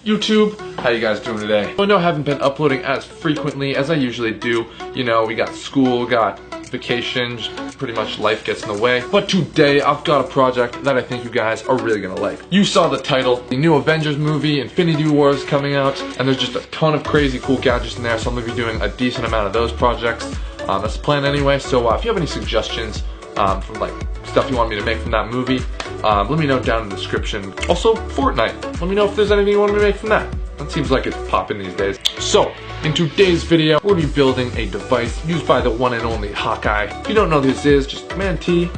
YouTube. How you guys doing today? I know I haven't been uploading as frequently as I usually do. You know, we got school, got vacations, pretty much life gets in the way. But today I've got a project that I think you guys are really gonna like. You saw the title, the new Avengers movie, Infinity War is coming out, and there's just a ton of crazy cool gadgets in there, so I'm gonna be doing a decent amount of those projects. That's the plan anyway, so if you have any suggestions from like stuff you want me to make from that movie, let me know down in the description. Also, Fortnite, let me know if there's anything you want me to make from that. That seems like it's popping these days. So, in today's video, we're gonna be building a device used by the one and only Hawkeye. If you don't know who this is, just Command T,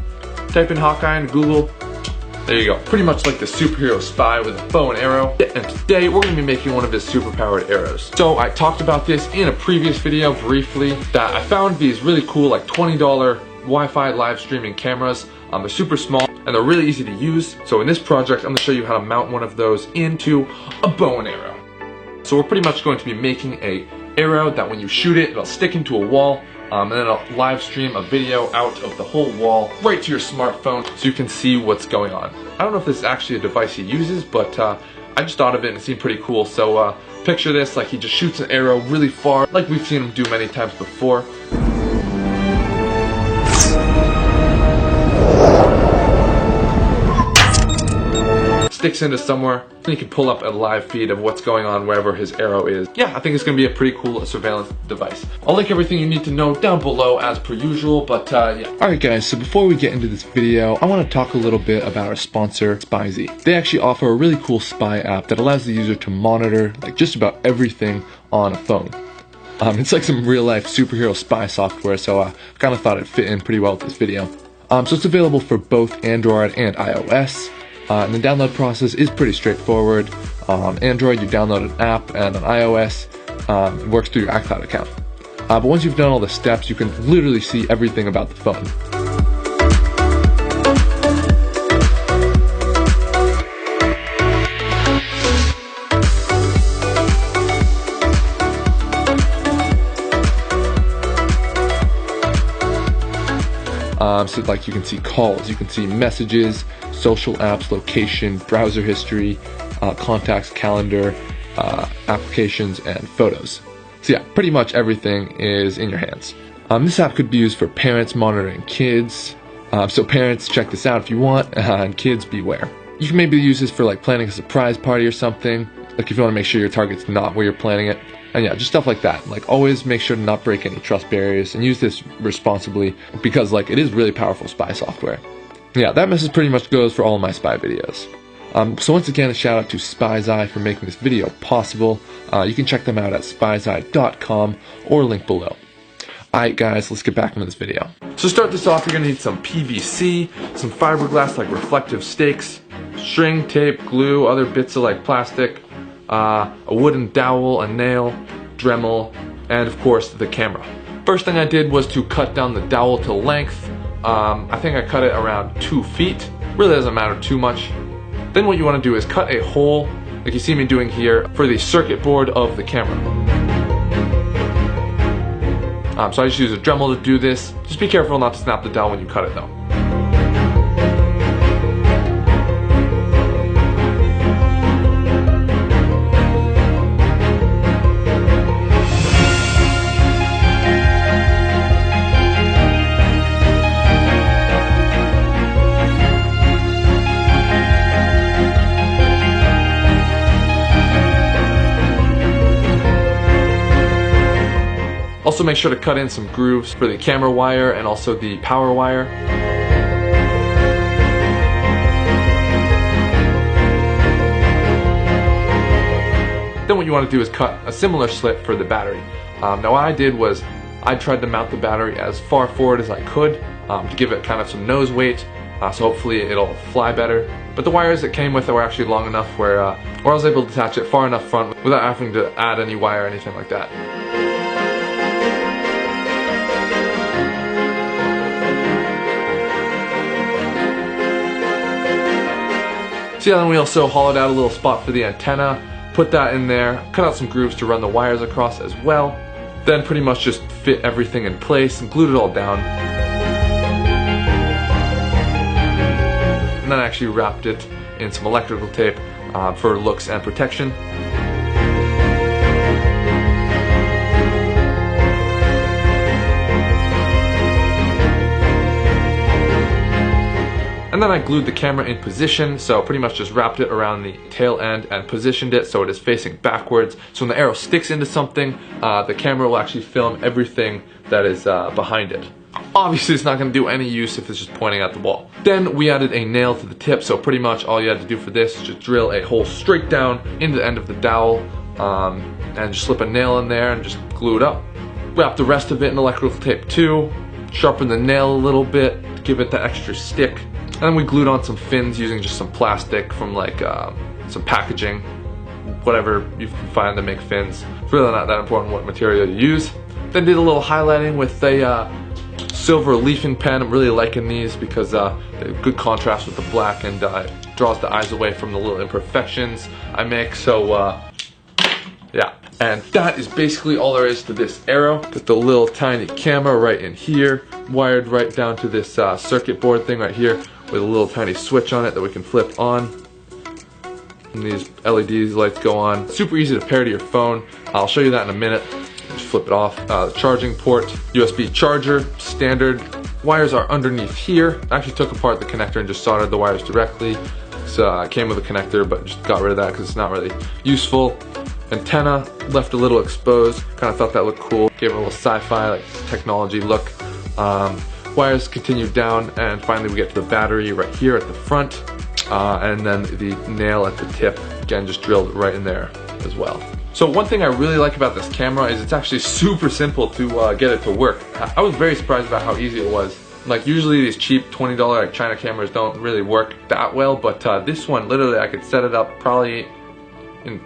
type in Hawkeye into Google. There you go. Pretty much like the superhero spy with a bow and arrow. And today, we're gonna be making one of his superpowered arrows. So, I talked about this in a previous video briefly, that I found these really cool, like $20 Wi-Fi live streaming cameras. They're super small and they're really easy to use. So in this project, I'm gonna show you how to mount one of those into a bow and arrow. So we're pretty much going to be making a arrow that when you shoot it, it'll stick into a wall, and then it'll live stream a video out of the whole wall right to your smartphone so you can see what's going on. I don't know if this is actually a device he uses, but I just thought of it and it seemed pretty cool. So picture this, like he just shoots an arrow really far, like we've seen him do many times before. Sticks into somewhere, and you can pull up a live feed of what's going on wherever his arrow is. Yeah, I think it's gonna be a pretty cool surveillance device. I'll link everything you need to know down below as per usual, but yeah. Alright guys, so before we get into this video, I want to talk a little bit about our sponsor, SpyZ. They actually offer a really cool spy app that allows the user to monitor like just about everything on a phone. It's like some real life superhero spy software, so I kind of thought it fit in pretty well with this video. So it's available for both Android and iOS. And the download process is pretty straightforward. On Android, you download an app, and on iOS, it works through your iCloud account. But once you've done all the steps, you can literally see everything about the phone. So like you can see calls, you can see messages, social apps, location, browser history, contacts, calendar, applications, and photos. So yeah, pretty much everything is in your hands. This app could be used for parents monitoring kids. So parents, check this out if you want, and kids, beware. You can maybe use this for like planning a surprise party or something, like if you want to make sure your target's not where you're planning it. And yeah, just stuff like that. Like always make sure to not break any trust barriers and use this responsibly because like it is really powerful spy software. Yeah, that message pretty much goes for all of my spy videos. So once again, a shout out to SpyZ for making this video possible. You can check them out at spyz.com or link below. Alright guys, let's get back into this video. So to start this off, you're going to need some PVC, some fiberglass like reflective stakes, string, tape, glue, other bits of like plastic, a wooden dowel, a nail, Dremel, and of course the camera. First thing I did was to cut down the dowel to length. I think I cut it around 2 feet. Really doesn't matter too much. Then what you want to do is cut a hole, like you see me doing here, for the circuit board of the camera. So I just use a Dremel to do this. Just be careful not to snap the dowel when you cut it though. Also make sure to cut in some grooves for the camera wire and also the power wire. Then what you want to do is cut a similar slit for the battery. Now what I did was I tried to mount the battery as far forward as I could to give it kind of some nose weight, so hopefully it'll fly better. But the wires that came with it were actually long enough where I was able to attach it far enough front without having to add any wire or anything like that. So yeah, then we also hollowed out a little spot for the antenna, put that in there, cut out some grooves to run the wires across as well, then pretty much just fit everything in place and glued it all down. And then I actually wrapped it in some electrical tape for looks and protection. And then I glued the camera in position, so pretty much just wrapped it around the tail end and positioned it so it is facing backwards. So when the arrow sticks into something, the camera will actually film everything that is behind it. Obviously it's not going to do any use if it's just pointing at the wall. Then we added a nail to the tip, so pretty much all you had to do for this is just drill a hole straight down into the end of the dowel, and just slip a nail in there and just glue it up. Wrap the rest of it in electrical tape too, sharpen the nail a little bit to give it that extra stick, and then we glued on some fins using just some plastic from like some packaging, whatever you can find to make fins. It's really not that important what material you use. Then did a little highlighting with a silver leafing pen. I'm really liking these because they have good contrast with the black, and it draws the eyes away from the little imperfections I make. So yeah, and that is basically all there is to this arrow. Got the little tiny camera right in here, wired right down to this circuit board thing right here with a little tiny switch on it that we can flip on. And these LED lights go on. Super easy to pair to your phone. I'll show you that in a minute. Just flip it off. The charging port, USB charger, standard. Wires are underneath here. I actually took apart the connector and just soldered the wires directly. So it came with a connector, but just got rid of that because it's not really useful. Antenna left a little exposed. Kind of thought that looked cool. Gave it a little sci-fi like technology look. Wires continue down, and finally we get to the battery right here at the front, and then the nail at the tip. Again, just drilled right in there as well. So one thing I really like about this camera is it's actually super simple to get it to work. I was very surprised about how easy it was. Like usually these cheap $20 like China cameras don't really work that well, but this one literally I could set it up probably in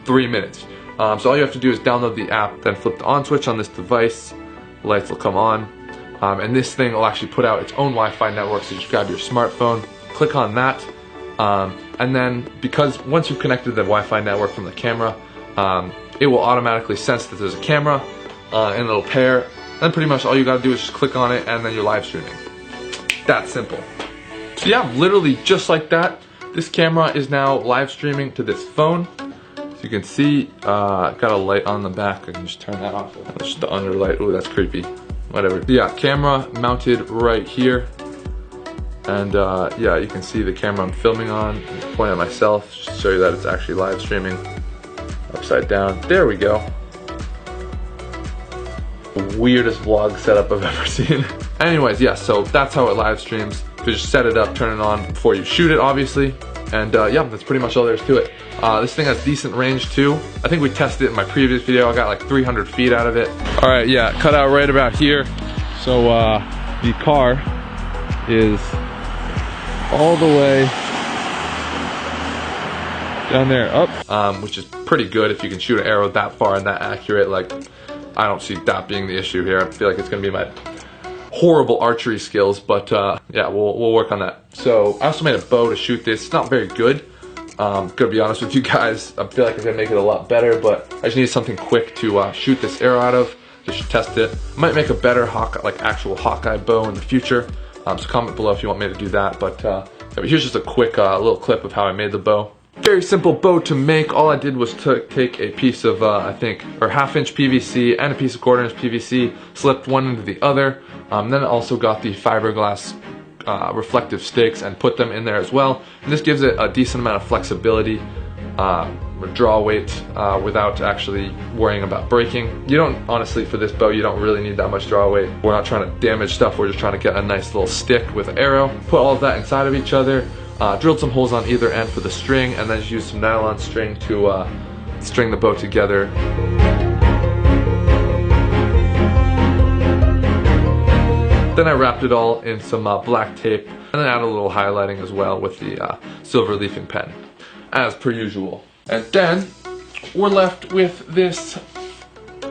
3 minutes. So all you have to do is download the app, then flip the on switch on this device, the lights will come on, and this thing will actually put out its own Wi-Fi network. So just grab your smartphone, click on that, and then because once you've connected the Wi-Fi network from the camera, it will automatically sense that there's a camera, and it'll pair. Then pretty much all you gotta do is just click on it, and then you're live streaming. That simple. So yeah, literally just like that, this camera is now live streaming to this phone. So you can see, got a light on the back. I can just turn that off. That's just the underlight. Ooh, that's creepy. Whatever. Yeah, camera mounted right here. And yeah, you can see the camera I'm filming on. Point at myself, just to show you that it's actually live streaming. Upside down. There we go. The weirdest vlog setup I've ever seen. Anyways, yeah, so that's how it live streams. You just set it up, turn it on before you shoot it, obviously. And yeah, that's pretty much all there is to it. This thing has decent range too. I think we tested it in my previous video. I got like 300 feet out of it. All right, yeah, cut out right about here. So the car is all the way down there, up, which is pretty good if you can shoot an arrow that far and that accurate. Like, I don't see that being the issue here. I feel like it's gonna be my horrible archery skills, but yeah, we'll work on that. So I also made a bow to shoot this. It's not very good. Gonna be honest with you guys. I feel like I'm gonna make it a lot better, but I just need something quick to shoot this arrow out of. Just test it. I might make a better actual hawkeye bow in the future. So comment below if you want me to do that. But here's just a quick little clip of how I made the bow. Very simple bow to make. All I did was take a piece of I think, or ½ inch PVC and a piece of ¼ inch PVC, slipped one into the other. Then I also got the fiberglass reflective sticks and put them in there as well. And this gives it a decent amount of flexibility, draw weight without actually worrying about breaking. You don't, honestly, for this bow, you don't really need that much draw weight. We're not trying to damage stuff. We're just trying to get a nice little stick with an arrow. Put all of that inside of each other. Drilled some holes on either end for the string, and then just used some nylon string to string the bow together. Then I wrapped it all in some black tape, and then added a little highlighting as well with the silver leafing pen, as per usual. And then we're left with this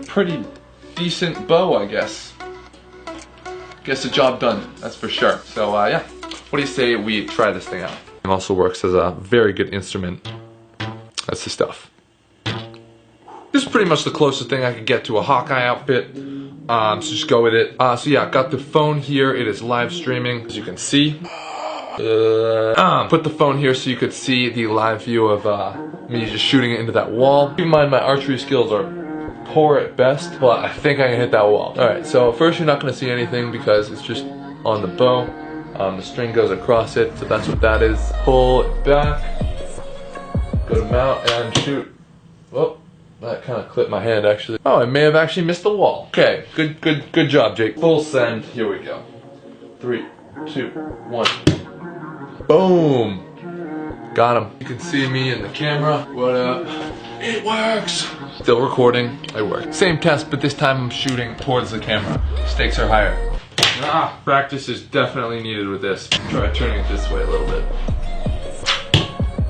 pretty decent bow, I guess. Gets the job done, that's for sure. So yeah. What do you say we try this thing out? It also works as a very good instrument. That's the stuff. This is pretty much the closest thing I could get to a Hawkeye outfit. So just go with it. So yeah, got the phone here. It is live streaming, as you can see. Put the phone here so you could see the live view of me just shooting it into that wall. Keep in mind my archery skills are poor at best, but I think I can hit that wall. Alright, so first you're not going to see anything because it's just on the bow. The string goes across it, so that's what that is. Pull it back, go to mount and shoot. Oh, that kind of clipped my hand actually. Oh, I may have actually missed the wall. Okay, good job, Jake. Full send, here we go. 3, 2, 1. Boom! Got him. You can see me in the camera. What up? It works! Still recording, it worked. Same test, but this time I'm shooting towards the camera. Stakes are higher. Practice is definitely needed with this. Try turning it this way a little bit.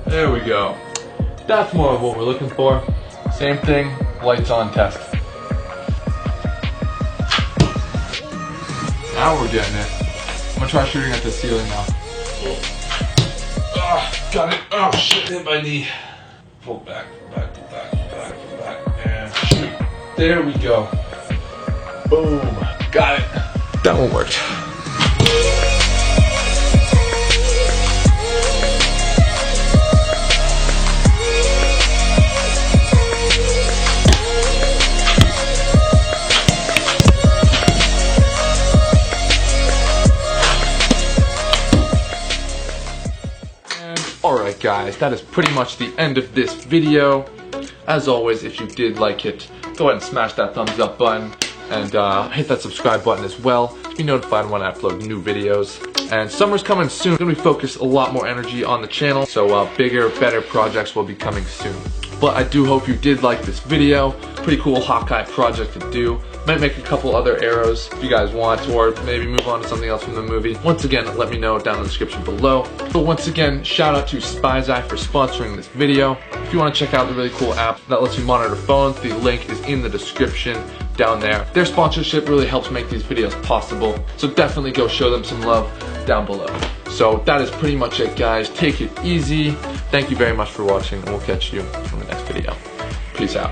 There we go. That's more of what we're looking for. Same thing, lights on test. Now we're getting it. I'm gonna try shooting at the ceiling now. Got it. Oh shit, hit my knee. Pull back, and shoot. There we go. Boom. Got it. That one worked. Alright guys, that is pretty much the end of this video. As always, if you did like it, go ahead and smash that thumbs up button and hit that subscribe button as well to be notified when I upload new videos. And summer's coming soon. We're going to be focused a lot more energy on the channel, so bigger, better projects will be coming soon. But I do hope you did like this video. Pretty cool Hawkeye project to do. Might make a couple other arrows if you guys want, or maybe move on to something else from the movie. Once again, let me know down in the description below. But once again, shout out to Spy's Eye for sponsoring this video. If you want to check out the really cool app that lets you monitor phones, the link is in the description down there. Their sponsorship really helps make these videos possible, so definitely go show them some love down below. So that is pretty much it, guys. Take it easy. Thank you very much for watching, and we'll catch you in the next video. Peace out.